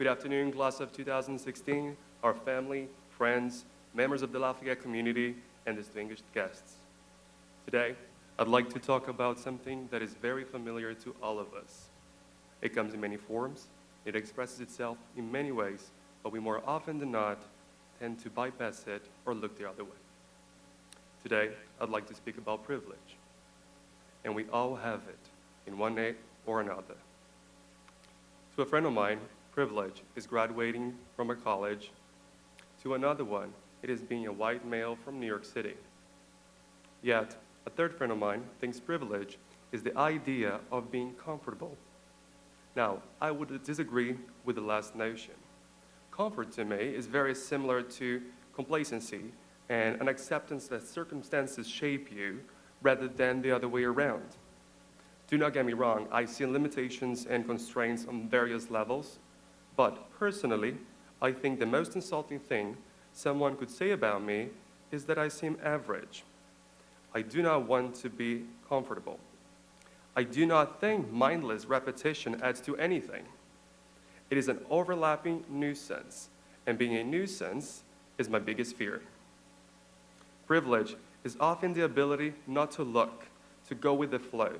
Good afternoon, class of 2016, our family, friends, members of the Lafayette community, and distinguished guests. Today, I'd like to talk about something that is very familiar to all of us. It comes in many forms, it expresses itself in many ways, but we more often than not tend to bypass it or look the other way. Today, I'd like to speak about privilege. And we all have it, in one way or another. To a friend of mine, privilege is graduating from a college. To another one, it is being a white male from New York City. Yet, a third friend of mine thinks privilege is the idea of being comfortable. Now, I would disagree with the last notion. Comfort to me is very similar to complacency and an acceptance that circumstances shape you rather than the other way around. Do not get me wrong, I see limitations and constraints on various levels, but personally, I think the most insulting thing someone could say about me is that I seem average. I do not want to be comfortable. I do not think mindless repetition adds to anything. It is an overlapping nuisance, and being a nuisance is my biggest fear. Privilege is often the ability not to look, to go with the flow,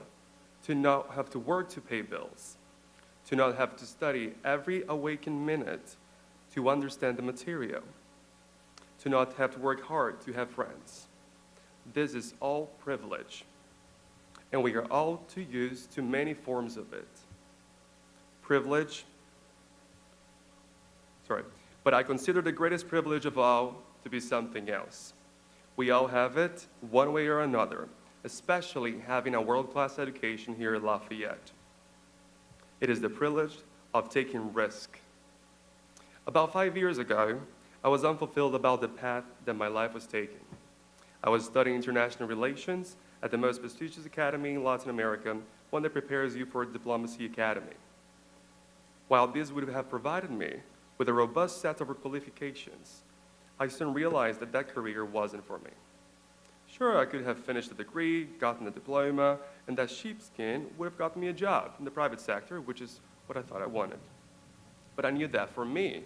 to not have to work to pay bills, to not have to study every awakened minute to understand the material, to not have to work hard to have friends. This is all privilege, and we are all too used to many forms of it. But I consider the greatest privilege of all to be something else. We all have it, one way or another, especially having a world-class education here at Lafayette. It is the privilege of taking risk. About 5 years ago, I was unfulfilled about the path that my life was taking. I was studying international relations at the most prestigious academy in Latin America, one that prepares you for a diplomacy academy. While this would have provided me with a robust set of qualifications, I soon realized that that career wasn't for me. Sure, I could have finished the degree, gotten a diploma, and that sheepskin would have gotten me a job in the private sector, which is what I thought I wanted. But I knew that for me,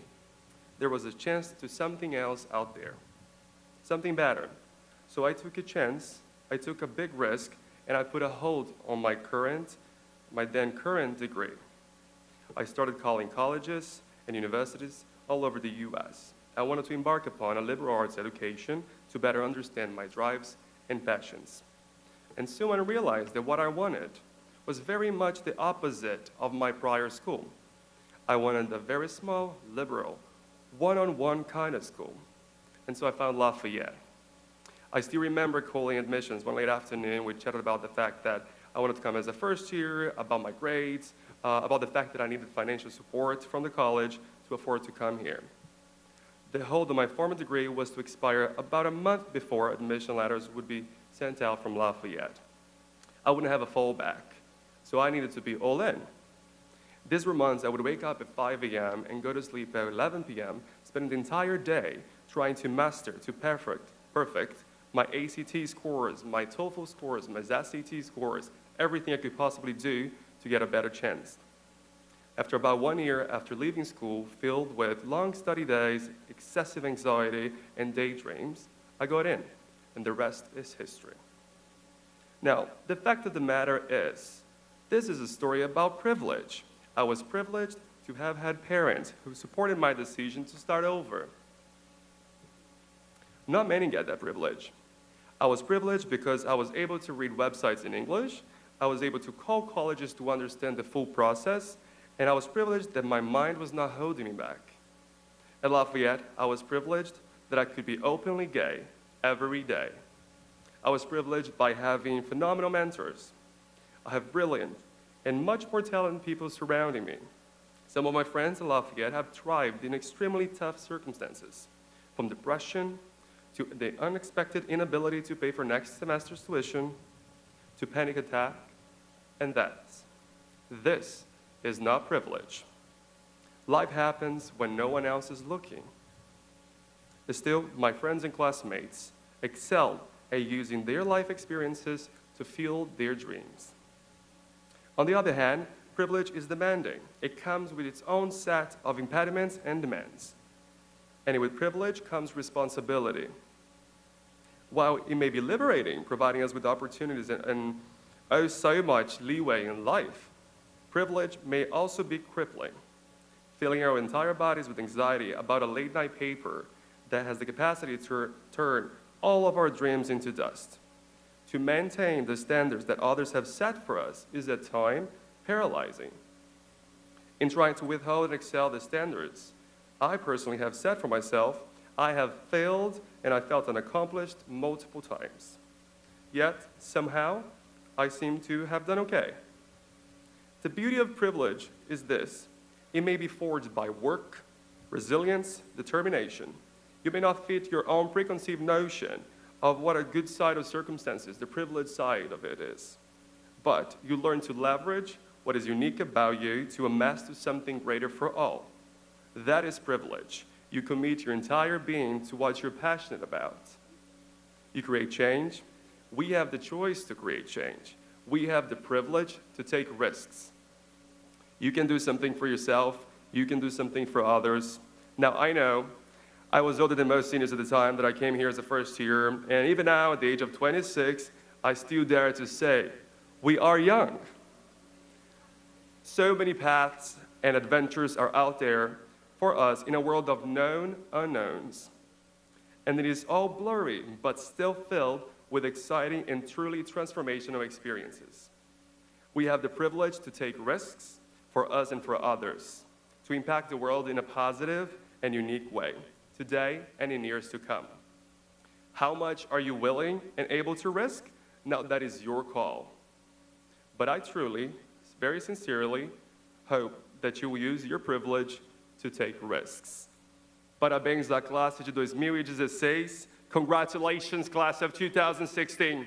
there was a chance to something else out there, something better. So I took a chance, I took a big risk, and I put a hold on my then current degree. I started calling colleges and universities all over the US. I wanted to embark upon a liberal arts education to better understand my drives and passions. And soon I realized that what I wanted was very much the opposite of my prior school. I wanted a very small, liberal, one-on-one kind of school. And so I found Lafayette. I still remember calling admissions one late afternoon. We chatted about the fact that I wanted to come as a first year, about my grades, about the fact that I needed financial support from the college to afford to come here. The hold on my former degree was to expire about a month before admission letters would be sent out from Lafayette. I wouldn't have a fallback, so I needed to be all in. These were months I would wake up at 5 a.m. and go to sleep at 11 p.m., spending the entire day trying to master, to perfect my ACT scores, my TOEFL scores, my SAT scores, everything I could possibly do to get a better chance. After about 1 year after leaving school, filled with long study days, excessive anxiety, and daydreams, I got in, and the rest is history. Now, the fact of the matter is, this is a story about privilege. I was privileged to have had parents who supported my decision to start over. Not many get that privilege. I was privileged because I was able to read websites in English, I was able to call colleges to understand the full process, and I was privileged that my mind was not holding me back. At Lafayette, I was privileged that I could be openly gay every day. I was privileged by having phenomenal mentors. I have brilliant and much more talented people surrounding me. Some of my friends at Lafayette have thrived in extremely tough circumstances, from depression to the unexpected inability to pay for next semester's tuition, to panic attack, and deaths. This is not privilege. Life happens when no one else is looking. Still, my friends and classmates excel at using their life experiences to fuel their dreams. On the other hand, privilege is demanding. It comes with its own set of impediments and demands. And with privilege comes responsibility. While it may be liberating, providing us with opportunities and oh, so much leeway in life, privilege may also be crippling, filling our entire bodies with anxiety about a late-night paper that has the capacity to turn all of our dreams into dust. To maintain the standards that others have set for us is at times paralyzing. In trying to withhold and excel the standards I personally have set for myself, I have failed and I felt unaccomplished multiple times. Yet, somehow, I seem to have done okay. The beauty of privilege is this: it may be forged by work, resilience, determination. You may not fit your own preconceived notion of what a good side of circumstances, the privileged side of it is. But you learn to leverage what is unique about you to amass to something greater for all. That is privilege. You commit your entire being to what you're passionate about. You create change. We have the choice to create change. We have the privilege to take risks. You can do something for yourself. You can do something for others. Now, I know I was older than most seniors at the time that I came here as a first year, and even now, at the age of 26, I still dare to say, we are young. So many paths and adventures are out there for us in a world of known unknowns. And it is all blurry, but still filled with exciting and truly transformational experiences. We have the privilege to take risks for us and for others, to impact the world in a positive and unique way, today and in years to come. How much are you willing and able to risk? Now, that is your call. But I truly, very sincerely, hope that you will use your privilege to take risks. Parabéns à classe de 2016. Congratulations, class of 2016.